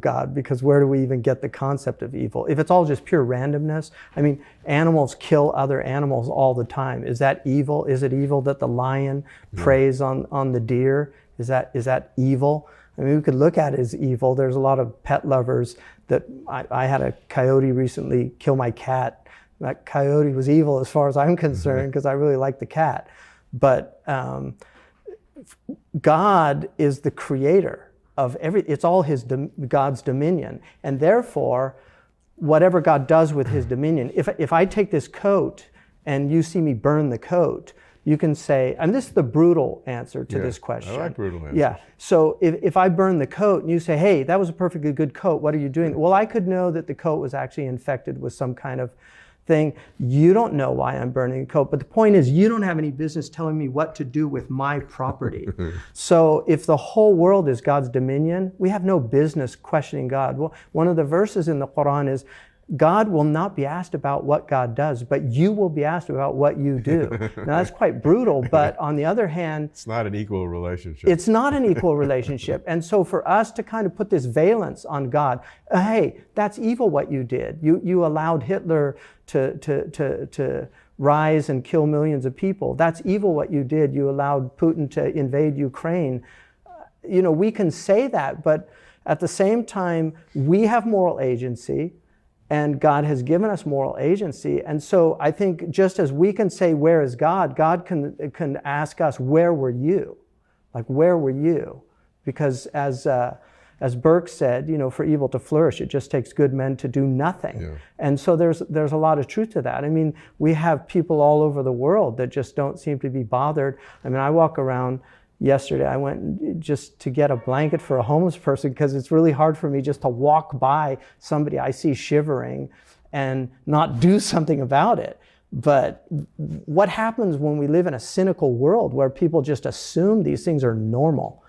God, because where do we even get the concept of evil? If it's all just pure randomness, I mean, animals kill other animals all the time. Is that evil? Is it evil that the lion preys on the deer? Is that evil? I mean, we could look at it as evil. There's a lot of pet lovers that I had a coyote recently kill my cat. That coyote was evil as far as I'm concerned, because I really like the cat. But God is the creator of it's all God's dominion. And therefore, whatever God does with his dominion, if I take this coat and you see me burn the coat, you can say, and this is the brutal answer to this question. I like brutal answers. Yeah. So if I burn the coat and you say, hey, that was a perfectly good coat, what are you doing? Well, I could know that the coat was actually infected with some kind of thing. You don't know why I'm burning the coat, but the point is you don't have any business telling me what to do with my property. So if the whole world is God's dominion, we have no business questioning God. Well, one of the verses in the Quran is, God will not be asked about what God does, but you will be asked about what you do. Now that's quite brutal, but on the other hand, it's not an equal relationship. It's not an equal relationship. And so for us to kind of put this valence on God, hey, that's evil what you did. You allowed Hitler to rise and kill millions of people. That's evil what you did. You allowed Putin to invade Ukraine. We can say that, but at the same time, we have moral agency. And God has given us moral agency. And so I think just as we can say, where is God? God can ask us, where were you? Like, where were you? Because as Burke said, for evil to flourish, it just takes good men to do nothing. Yeah. And so there's a lot of truth to that. I mean, we have people all over the world that just don't seem to be bothered. I mean, I walk around. Yesterday, I went just to get a blanket for a homeless person because it's really hard for me just to walk by somebody I see shivering and not do something about it. But what happens when we live in a cynical world where people just assume these things are normal?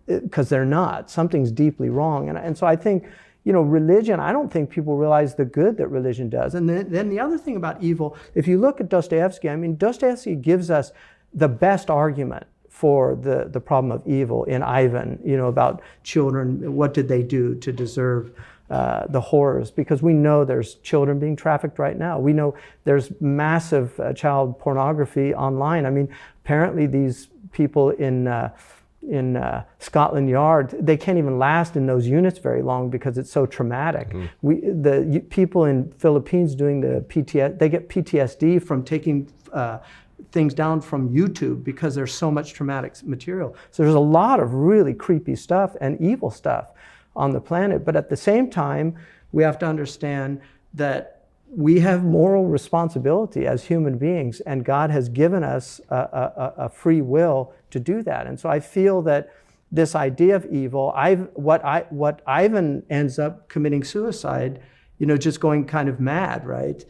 Because they're not. Something's deeply wrong. And so I think, religion, I don't think people realize the good that religion does. And then the other thing about evil, if you look at Dostoevsky, I mean, Dostoevsky gives us the best argument for the problem of evil in Ivan, about children, what did they do to deserve the horrors? Because we know there's children being trafficked right now. We know there's massive child pornography online. I mean, apparently these people in Scotland Yard, they can't even last in those units very long because it's so traumatic. The people in Philippines doing the PTSD, they get PTSD from taking things down from YouTube because there's so much traumatic material. So there's a lot of really creepy stuff and evil stuff on the planet. But at the same time, we have to understand that we have moral responsibility as human beings, and God has given us a free will to do that. And so I feel that this idea of evil, what Ivan ends up committing suicide, just going kind of mad, right?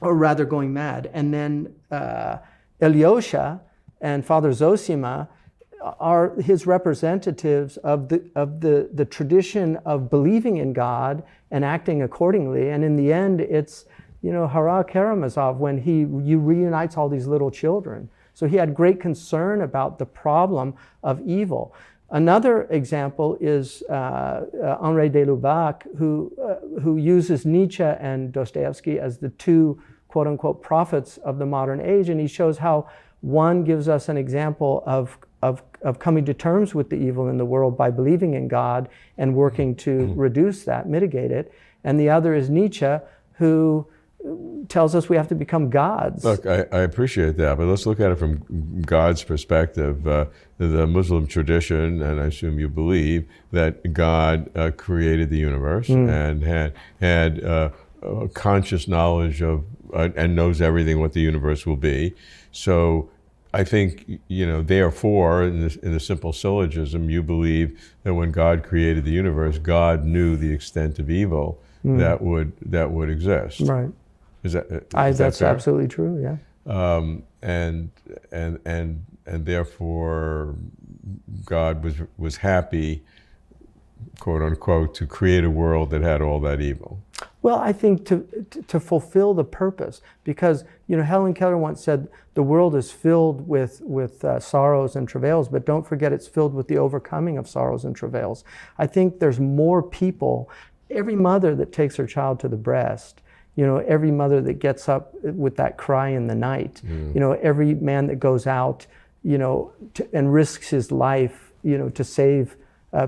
Or rather going mad. And then Ilyosha and Father Zosima are his representatives of the tradition of believing in God and acting accordingly. And in the end, it's, Hara Karamazov when he reunites all these little children. So he had great concern about the problem of evil. Another example is Henri de Lubac, who uses Nietzsche and Dostoevsky as the two quote-unquote prophets of the modern age, and he shows how one gives us an example of coming to terms with the evil in the world by believing in God and working to reduce that, mitigate it, and the other is Nietzsche, who tells us we have to become gods. Look, I appreciate that, but let's look at it from God's perspective. The Muslim tradition, and I assume you believe, that God created the universe and had a conscious knowledge of and knows everything what the universe will be. So I think, therefore, in the simple syllogism, you believe that when God created the universe, God knew the extent of evil that would exist. Right. Is that that's fair? Absolutely true, yeah. And therefore God was happy, quote unquote, to create a world that had all that evil. Well, I think to fulfill the purpose, because Helen Keller once said the world is filled with sorrows and travails, but don't forget it's filled with the overcoming of sorrows and travails. I think there's more people. Every mother that takes her child to the breast, every mother that gets up with that cry in the night, every man that goes out, and risks his life, to save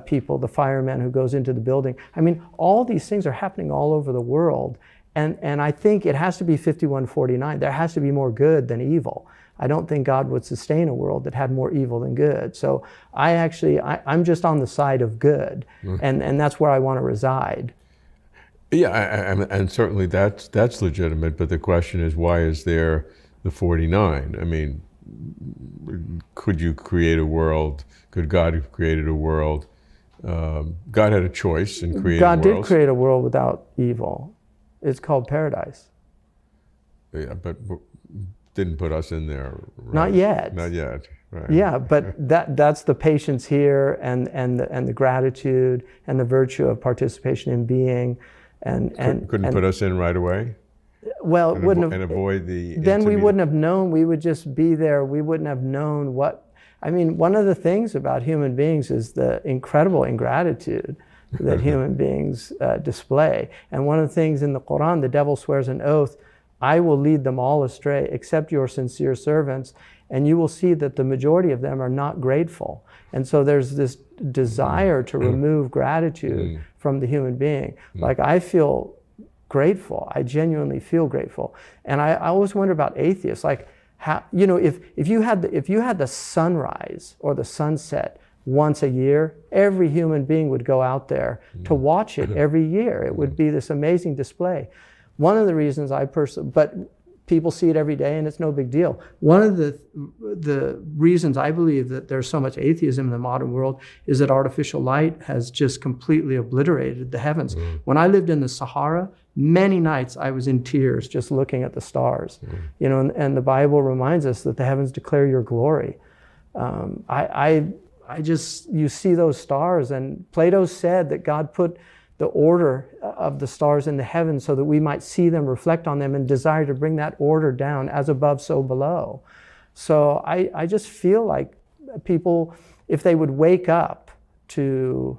people, the fireman who goes into the building. I mean, all these things are happening all over the world. And I think it has to be 51-49. There has to be more good than evil. I don't think God would sustain a world that had more evil than good. So I'm just on the side of good, and that's where I want to reside. Yeah, and certainly that's legitimate, but the question is, why is there the 49? I mean, could you create a world? Could God have created a world? God had a choice in creating God worlds. did create a world without evil. It's called paradise. Yeah, but didn't put us in there. Right? Not yet. Not yet. Right. Yeah, but that's the patience here, and the gratitude and the virtue of participation in being, and couldn't put us in right away. Well, wouldn't have avoid the. Then we wouldn't have known. We would just be there. We wouldn't have known what. I mean, one of the things about human beings is the incredible ingratitude that human beings display. And one of the things in the Quran, the devil swears an oath, I will lead them all astray except your sincere servants, and you will see that the majority of them are not grateful. And so there's this desire to remove gratitude from the human being. Like, I feel grateful. I genuinely feel grateful. And I always wonder about atheists. Like, how, if you had the sunrise or the sunset once a year, every human being would go out there to watch it every year. It would be this amazing display. One of the reasons but people see it every day and it's no big deal. One of the reasons I believe that there's so much atheism in the modern world is that artificial light has just completely obliterated the heavens. When I lived in the Sahara, many nights I was in tears just looking at the stars. And the Bible reminds us that the heavens declare your glory. You see those stars, and Plato said that God put the order of the stars in the heavens so that we might see them, reflect on them, and desire to bring that order down, as above, so below. So I just feel like people, if they would wake up to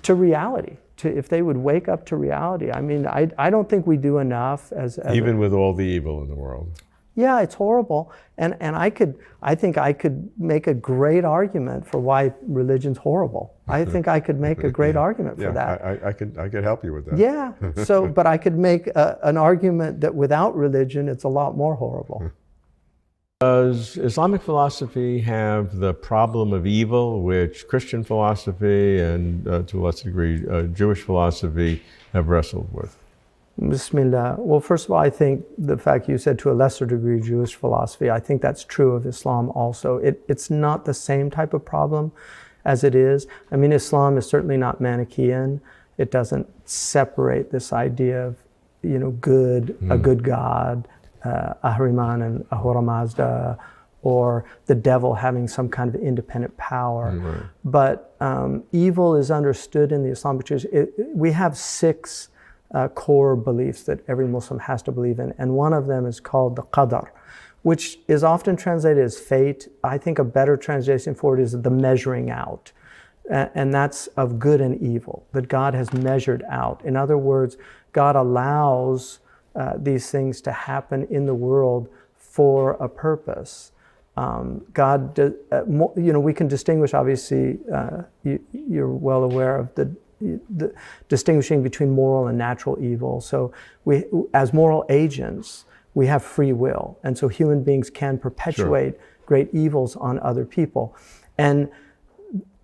reality, if they would wake up to reality. I mean, I don't think we do enough as even with all the evil in the world. Yeah, it's horrible, and I think I could make a great argument for why religion's horrible. I think I could make a great argument for that. I could help you with that. Yeah. So, but I could make an argument that without religion, it's a lot more horrible. Does Islamic philosophy have the problem of evil, which Christian philosophy and, to a lesser degree, Jewish philosophy have wrestled with? Bismillah. Well, first of all, I think the fact you said to a lesser degree Jewish philosophy, I think that's true of Islam also. It's not the same type of problem as it is. I mean, Islam is certainly not Manichaean. It doesn't separate this idea of, good, a good God, Ahriman and Ahura Mazda, or the devil having some kind of independent power. Right. But evil is understood in the Islamic Church. We have 6 core beliefs that every Muslim has to believe in, and one of them is called the qadar, which is often translated as fate. I think a better translation for it is the measuring out, and that's of good and evil, that God has measured out. In other words, God allows these things to happen in the world for a purpose. We can distinguish, obviously, you're well aware of the distinguishing between moral and natural evil. So we, as moral agents, we have free will. And so human beings can perpetuate great evils on other people. And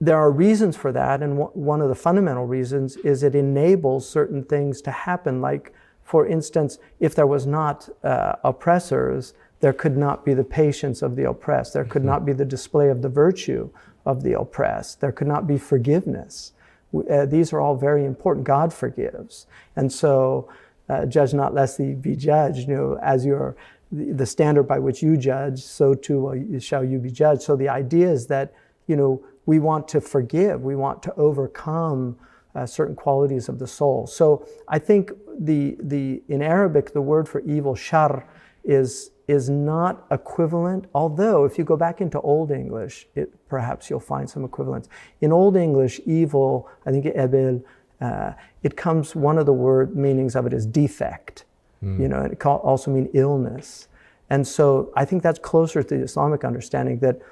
there are reasons for that. And one of the fundamental reasons is it enables certain things to happen. Like, for instance, if there was not oppressors, there could not be the patience of the oppressed. There could not be the display of the virtue of the oppressed. There could not be forgiveness. These are all very important. God forgives. And so, judge not lest ye be judged. As the standard by which you judge, so too shall you be judged. So the idea is that, we want to forgive. We want to overcome certain qualities of the soul. So I think in Arabic, the word for evil, shar, is not equivalent, although if you go back into Old English, perhaps you'll find some equivalents. In Old English, evil, I think ebel, it comes, one of the word meanings of it is defect. You know, and it can also mean illness. And so I think that's closer to the Islamic understanding that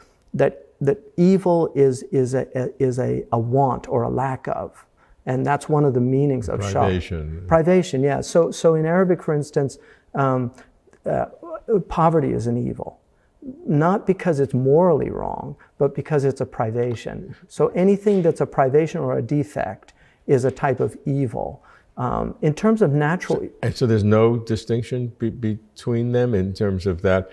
evil is a want or a lack of. And that's one of the meanings of privation. Privation, yeah. So in Arabic, for instance, poverty is an evil. Not because it's morally wrong, but because it's a privation. So anything that's a privation or a defect is a type of evil. In terms of natural... So there's no distinction between them in terms of that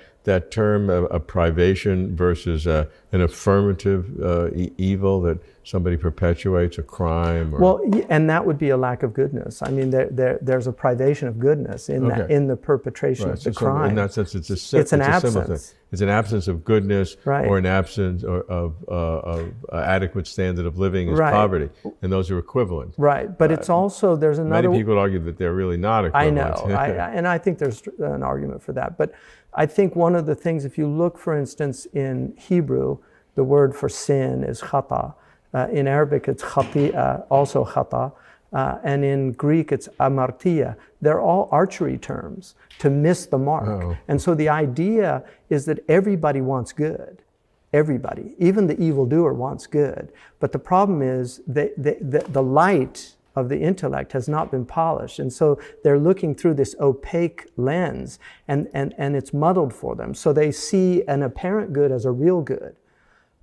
term, a privation versus an affirmative evil that somebody perpetuates, a crime? Or... Well, and that would be a lack of goodness. I mean, there's a privation of goodness in in the perpetration of the crime. In that sense, it's an absence. It's an absence of goodness, right, or an absence of adequate standard of living is right, poverty, and those are equivalent. Right, but it's also, there's another... Many people argue that they're really not equivalent. I know, and I think there's an argument for that. But I think one of the things, if you look, for instance, in Hebrew, the word for sin is khata. In Arabic, it's khati'a, also khata. And in Greek, it's amartia. They're all archery terms, to miss the mark. Oh. And so the idea is that everybody wants good. Everybody, even the evildoer wants good. But the problem is the light of the intellect has not been polished. And so they're looking through this opaque lens, and it's muddled for them. So they see an apparent good as a real good.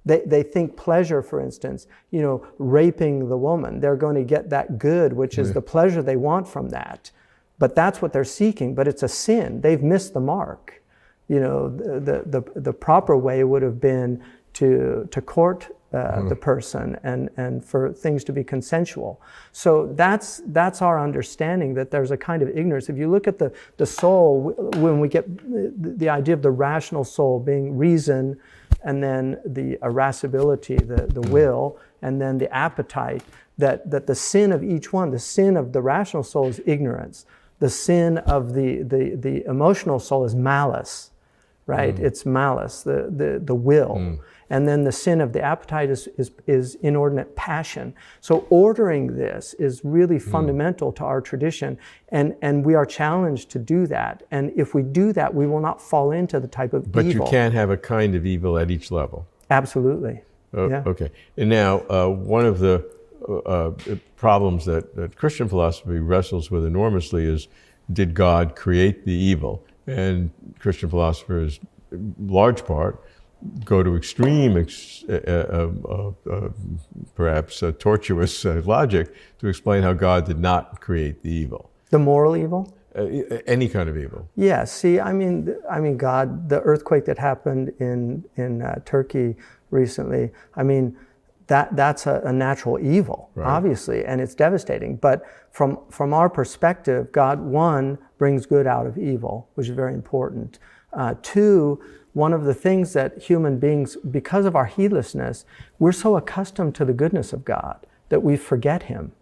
They think pleasure, for instance, you know, raping the woman, they're going to get that good, which is the pleasure they want from that. But that's what they're seeking, but it's a sin. They've missed the mark. You know, the proper way would have been to court the person and for things to be consensual. So that's our understanding, that there's a kind of ignorance. If you look at the soul, when we get the idea of the rational soul being reason, and then the irascibility, the will, and then the appetite, that the sin of each one, the sin of the rational soul is ignorance. The sin of the emotional soul is malice, right? It's malice, the will. And then the sin of the appetite is inordinate passion. So ordering this is really fundamental to our tradition, and we are challenged to do that. And if we do that, we will not fall into the type of evil. But you can't have a kind of evil at each level. Absolutely. Yeah. Okay. And now, one of the problems that Christian philosophy wrestles with enormously is, did God create the evil? And Christian philosophers, large part, go to extreme, perhaps tortuous logic to explain how God did not create the evil. The moral evil? Any kind of evil. Yeah. See, I mean, God, the earthquake that happened in Turkey recently, I mean, that's a natural evil, right, obviously, and it's devastating. But from our perspective, God, one, brings good out of evil, which is very important. Two, one of the things that human beings, because of our heedlessness, we're so accustomed to the goodness of God that we forget Him.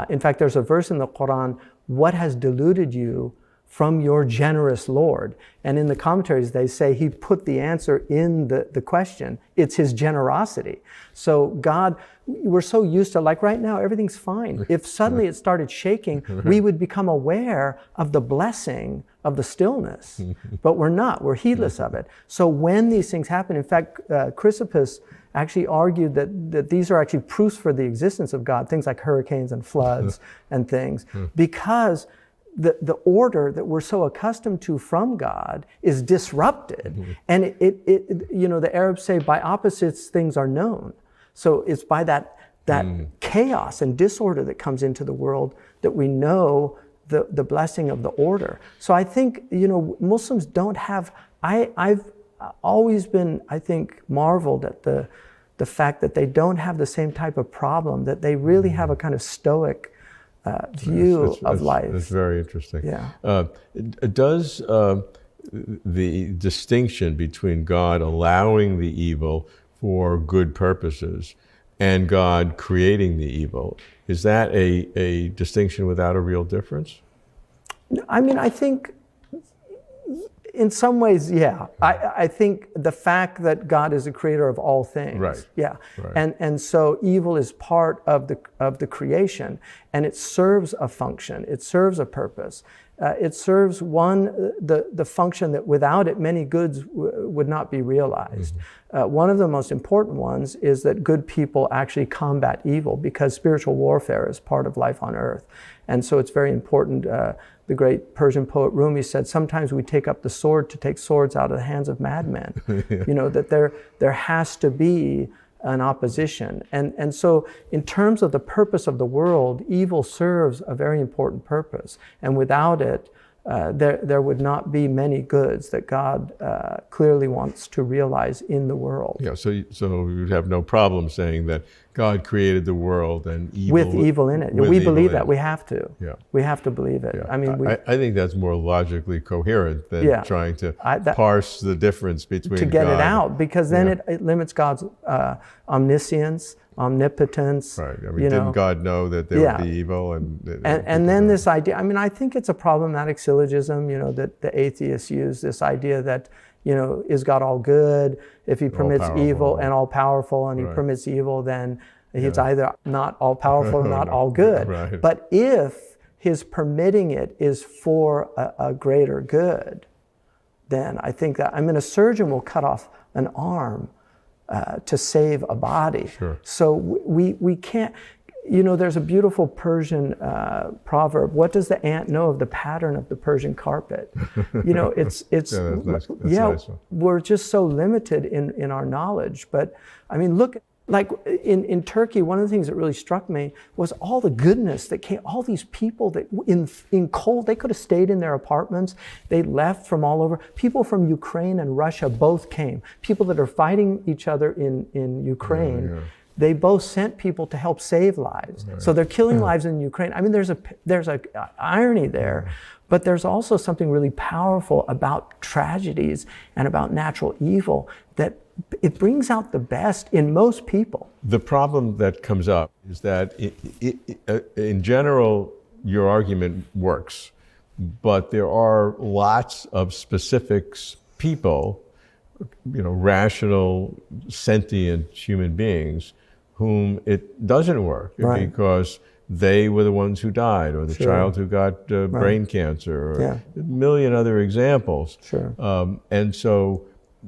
In fact, there's a verse in the Quran, what has deluded you from your generous Lord? And in the commentaries, they say He put the answer in the question. It's His generosity. So God, we're so used to, like right now, everything's fine. If suddenly it started shaking, we would become aware of the blessing of the stillness. But we're not. We're heedless of it. So when these things happen, in fact, Chrysippus actually argued that these are actually proofs for the existence of God, things like hurricanes and floods and things, because the order that we're so accustomed to from God is disrupted. And it you know, the Arabs say, by opposites things are known. So it's by that chaos and disorder that comes into the world that we know the blessing of the order. So I think, you know, Muslims don't have, I've always been, I think, marveled at the fact that they don't have the same type of problem, that they really have a kind of stoic view of life. That's very interesting. Yeah. Does the distinction between God allowing the evil for good purposes and God creating the evil. Is that a distinction without a real difference? I mean, I think in some ways, yeah. I think the fact that God is the creator of all things, right. yeah, right. and so evil is part of the creation, and it serves a function, it serves a purpose. It serves the function that without it many goods would not be realized. Mm-hmm. One of the most important ones is that good people actually combat evil, because spiritual warfare is part of life on earth. And so it's very important. The great Persian poet Rumi said, sometimes we take up the sword to take swords out of the hands of madmen. Yeah. You know, that there has to be an opposition. And so in terms of the purpose of the world, evil serves a very important purpose. And without it, there would not be many goods that God clearly wants to realize in the world. Yeah, so you'd have no problem saying that God created the world and evil... With evil in it. We believe that. We have to. Yeah. We have to believe it. Yeah. I mean, I think that's more logically coherent than trying to parse the difference between to get God it out, because then it limits God's omniscience, omnipotence. Right. I mean, didn't God know that there would be evil? And then this idea, I mean, I think it's a problematic syllogism, you know, that the atheists use, this idea that, you know, is God all good? If he permits evil and all powerful, and he permits evil, then he's either not all powerful or not all good. Right. But if his permitting it is for a greater good, then I think that, I mean, a surgeon will cut off an arm to save a body. Sure. So we can't, you know, there's a beautiful Persian proverb, what does the ant know of the pattern of the Persian carpet? You know, it's that's nice. We're just so limited in our knowledge. But I mean, look, like in Turkey, one of the things that really struck me was all the goodness that came, all these people that in cold, they could have stayed in their apartments. They left from all over. People from Ukraine and Russia both came. People that are fighting each other in Ukraine, they both sent people to help save lives. Right. So they're killing lives in Ukraine. I mean, there's a irony there, but there's also something really powerful about tragedies and about natural evil, that it brings out the best in most people. The problem that comes up is that in general, your argument works, but there are lots of specific people, you know, rational, sentient human beings, whom it doesn't work because they were the ones who died, or the child who got brain cancer, or a million other examples. Sure. And so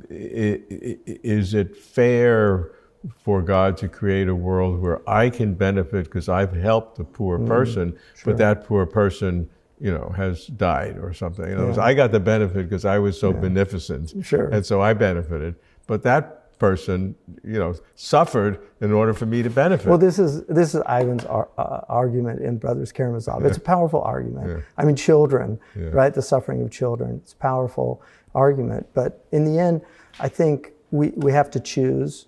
is it fair for God to create a world where I can benefit because I've helped a poor person, but that poor person, you know, has died or something? In other words, I got the benefit because I was so beneficent, and so I benefited, but that person, you know, suffered in order for me to benefit. Well, this is Ivan's argument in Brothers Karamazov. It's a powerful argument. I mean, children, right? The suffering of children. It's a powerful argument. But in the end, I think we have to choose.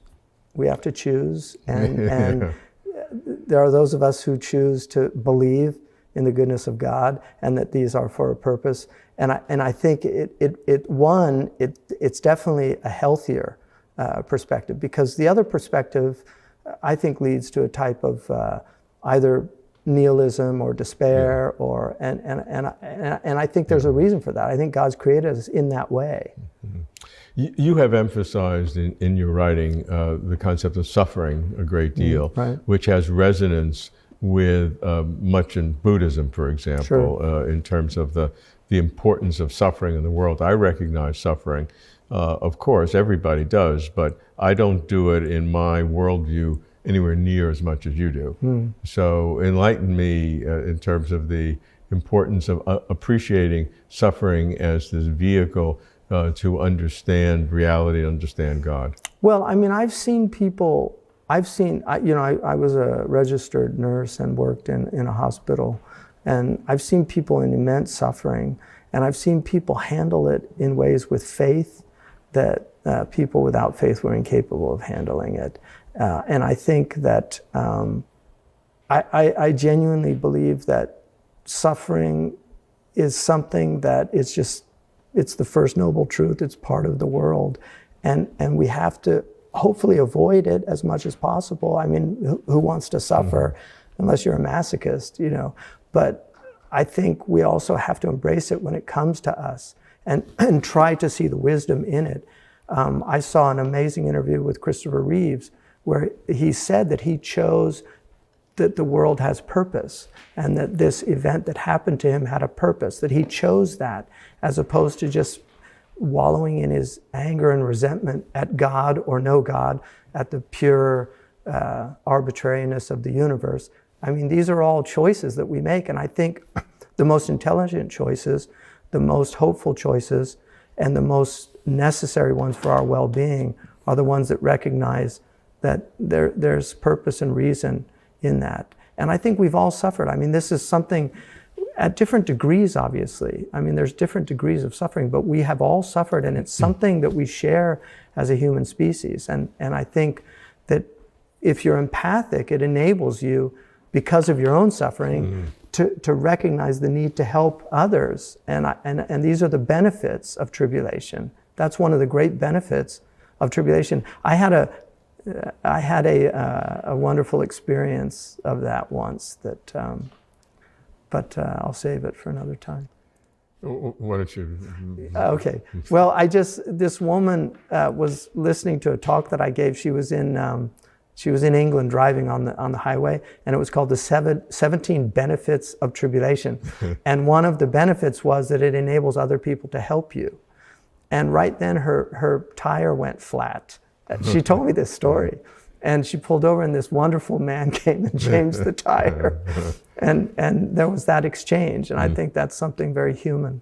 We have to choose, and there are those of us who choose to believe in the goodness of God and that these are for a purpose. And I think it's definitely a healthier perspective, because the other perspective, I think, leads to a type of either nihilism or despair, or and I think there's a reason for that. I think God's created us in that way. Mm-hmm. You have emphasized in your writing the concept of suffering a great deal, which has resonance with much in Buddhism, for example, in terms of the importance of suffering in the world. I recognize suffering. Of course, everybody does, but I don't do it in my worldview anywhere near as much as you do. So enlighten me in terms of the importance of appreciating suffering as this vehicle to understand reality, understand God. Well, I mean, I've seen people, I was a registered nurse and worked in a hospital, and I've seen people in immense suffering, and I've seen people handle it in ways with faith that people without faith were incapable of handling it. And I think that I genuinely believe that suffering is something that it's the first noble truth. It's part of the world. And we have to hopefully avoid it as much as possible. I mean, who wants to suffer unless you're a masochist, you know? But I think we also have to embrace it when it comes to us and try to see the wisdom in it. I saw an amazing interview with Christopher Reeves where he said that he chose that the world has purpose and that this event that happened to him had a purpose, that he chose that as opposed to just wallowing in his anger and resentment at God or no God, at the pure arbitrariness of the universe. I mean, these are all choices that we make, and I think the most intelligent choices, the most hopeful choices, and the most necessary ones for our well-being are the ones that recognize that there's purpose and reason in that. And I think we've all suffered. I mean, this is something at different degrees, obviously. I mean, there's different degrees of suffering, but we have all suffered, and it's something that we share as a human species. And I think that if you're empathic, it enables you, because of your own suffering, to recognize the need to help others. And these are the benefits of tribulation. That's one of the great benefits of tribulation. I had a wonderful experience of that once, but I'll save it for another time. Why don't you? Okay. Well, this woman was listening to a talk that I gave. She was in England driving on the highway, and it was called the 17 Benefits of Tribulation. And one of the benefits was that it enables other people to help you. And right then her tire went flat. She told me this story. And she pulled over, and this wonderful man came and changed the tire. And there was that exchange. And I think that's something very human.